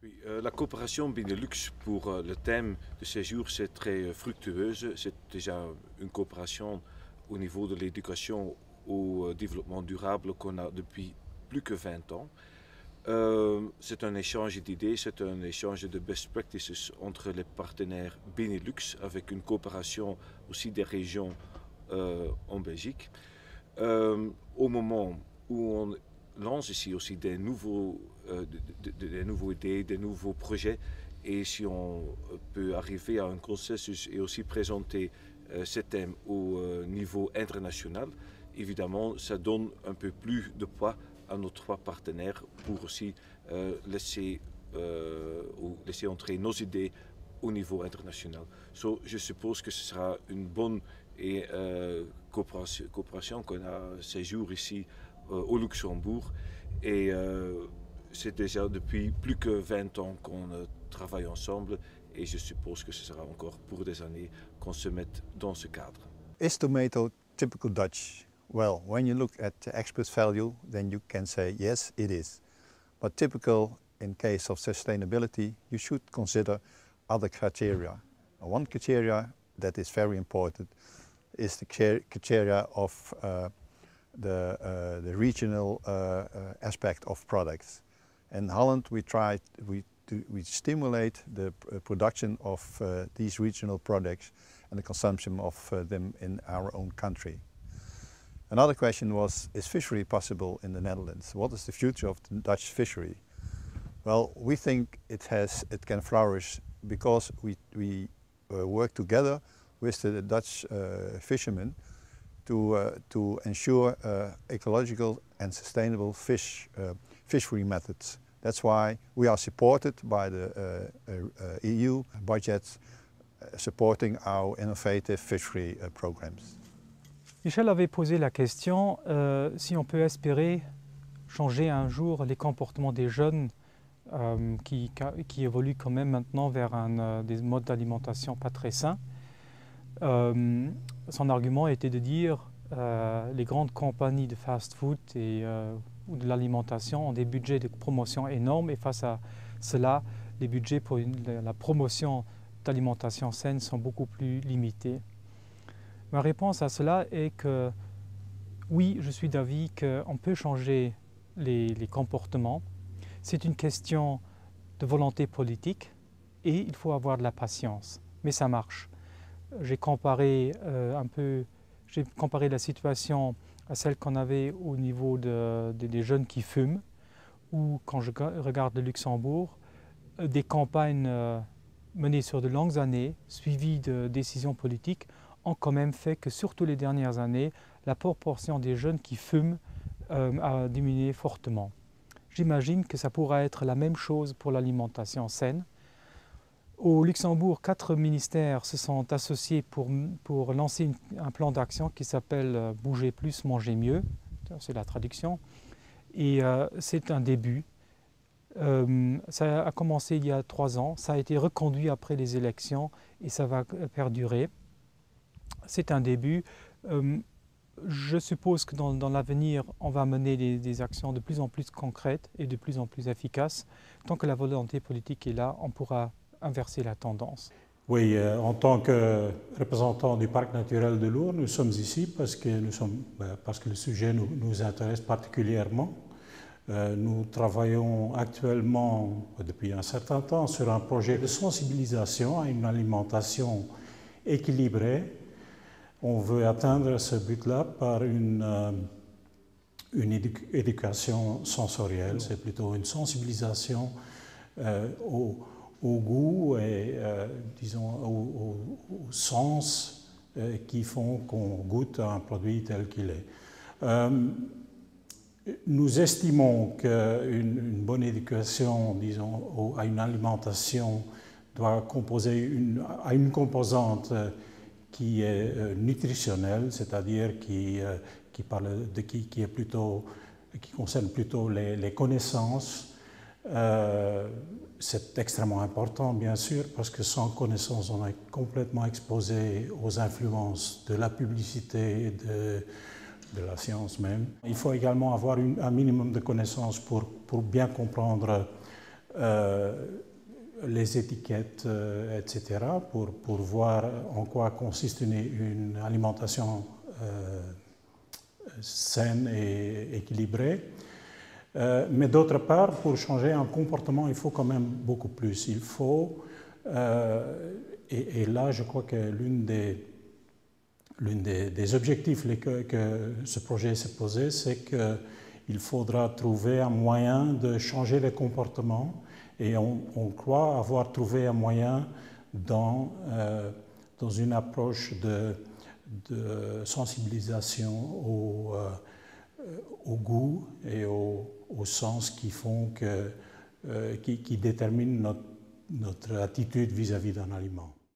Oui, la coopération Benelux pour le thème de séjour, c'est très fructueuse. C'est déjà une coopération au niveau de l'éducation au développement durable qu'on a depuis plus que 20 ans. C'est un échange d'idées, c'est un échange de best practices entre les partenaires Benelux avec une coopération aussi des régions en Belgique. Au moment où on lance ici aussi des nouveaux idées, des nouveaux projets, et si on peut arriver à un consensus et aussi présenter ces thèmes au niveau international, évidemment, ça donne un peu plus de poids à nos trois partenaires pour aussi laisser entrer nos idées au niveau international. Je suppose que ce sera une bonne et coopération qu'on a ces jours ici au Luxembourg. Et c'est déjà depuis plus que 20 ans qu'on travaille ensemble et je suppose que ce sera encore pour des années qu'on se mette dans ce cadre. Is tomato typical Dutch? Well, when you look at the expert value, then you can say yes, it is. But typical in case of sustainability, you should consider other criteria. One criteria that is very important is the criteria of the regional aspect of products. In Holland, we stimulate the production of these regional products and the consumption of them in our own country. Another question was, is fishery possible in the Netherlands? What is the future of the Dutch fishery? Well, we think it can flourish because we work together with the Dutch fishermen to ensure ecological and sustainable fishery methods. That's why we are supported by the EU budget supporting our innovative fishery programs. Michel avait posé la question si on peut espérer changer un jour les comportements des jeunes qui évoluent quand même maintenant vers des modes d'alimentation pas très sains. Son argument était de dire les grandes compagnies de fast-food ou de l'alimentation ont des budgets de promotion énormes et face à cela, les budgets pour la promotion d'alimentation saine sont beaucoup plus limités. Ma réponse à cela est que oui, je suis d'avis qu'on peut changer les comportements. C'est une question de volonté politique et il faut avoir de la patience, mais ça marche. J'ai comparé la situation à celle qu'on avait au niveau des jeunes qui fument, ou quand je regarde le Luxembourg, des campagnes menées sur de longues années, suivies de décisions politiques, ont quand même fait que, surtout les dernières années, la proportion des jeunes qui fument a diminué fortement. J'imagine que ça pourra être la même chose pour l'alimentation saine. Au Luxembourg, 4 ministères se sont associés pour lancer un plan d'action qui s'appelle « Bouger plus, manger mieux ». C'est la traduction. Et c'est un début. Ça a commencé il y a 3 ans. Ça a été reconduit après les élections et ça va perdurer. C'est un début. Je suppose que dans l'avenir, on va mener des actions de plus en plus concrètes et de plus en plus efficaces. Tant que la volonté politique est là, on pourra inverser la tendance. Oui, en tant que représentant du parc naturel de l'Our, nous sommes ici parce que le sujet nous intéresse particulièrement. Nous travaillons actuellement, depuis un certain temps, sur un projet de sensibilisation à une alimentation équilibrée. On veut atteindre ce but-là par une éducation sensorielle. C'est plutôt une sensibilisation au goût et disons aux sens qui font qu'on goûte un produit tel qu'il est. Nous estimons qu'une bonne éducation, disons, à une alimentation doit composer à une composante qui est nutritionnelle, c'est-à-dire qui concerne plutôt les connaissances. C'est extrêmement important, bien sûr, parce que sans connaissance, on est complètement exposé aux influences de la publicité et de la science même. Il faut également avoir un minimum de connaissances pour bien comprendre les étiquettes, etc., pour voir en quoi consiste une alimentation saine et équilibrée. Mais d'autre part, pour changer un comportement, il faut quand même beaucoup plus. Il faut, et là je crois que l'un des objectifs que ce projet s'est posé, c'est qu'il faudra trouver un moyen de changer les comportements, et on croit avoir trouvé un moyen dans une approche de sensibilisation au goût et au sens qui déterminent notre attitude vis-à-vis d'un aliment.